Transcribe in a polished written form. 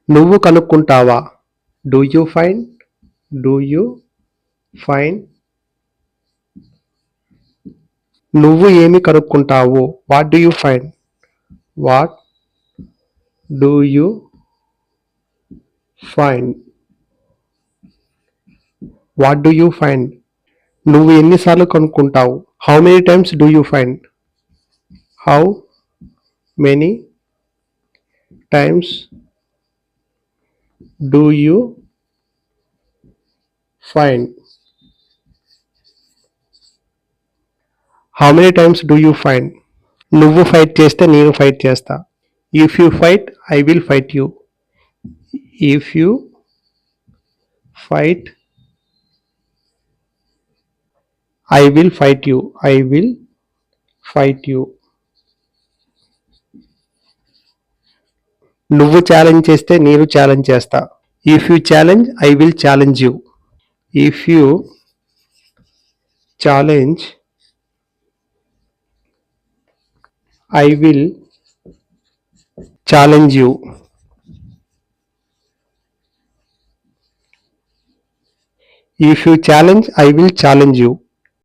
నువ్వు కనుక్కుంటావా? Do you find? Do you find? నువ్వు ఏమి కనుక్కుంటావు? What do you find? What do you find? What do you find? నువ్వు ఎన్నిసార్లు కనుక్కుంటావు? How many times do you find? How many times do you find? How many times do you find? నువ్వు fight చేస్తే నేను fight చేస్తా. If you fight I will fight you. If you fight I will fight you. I will fight you. నువ్వు challenge చేస్తే నేను challenge చేస్తా. If you challenge I will challenge you. If you challenge I will challenge you. If you challenge I will challenge you.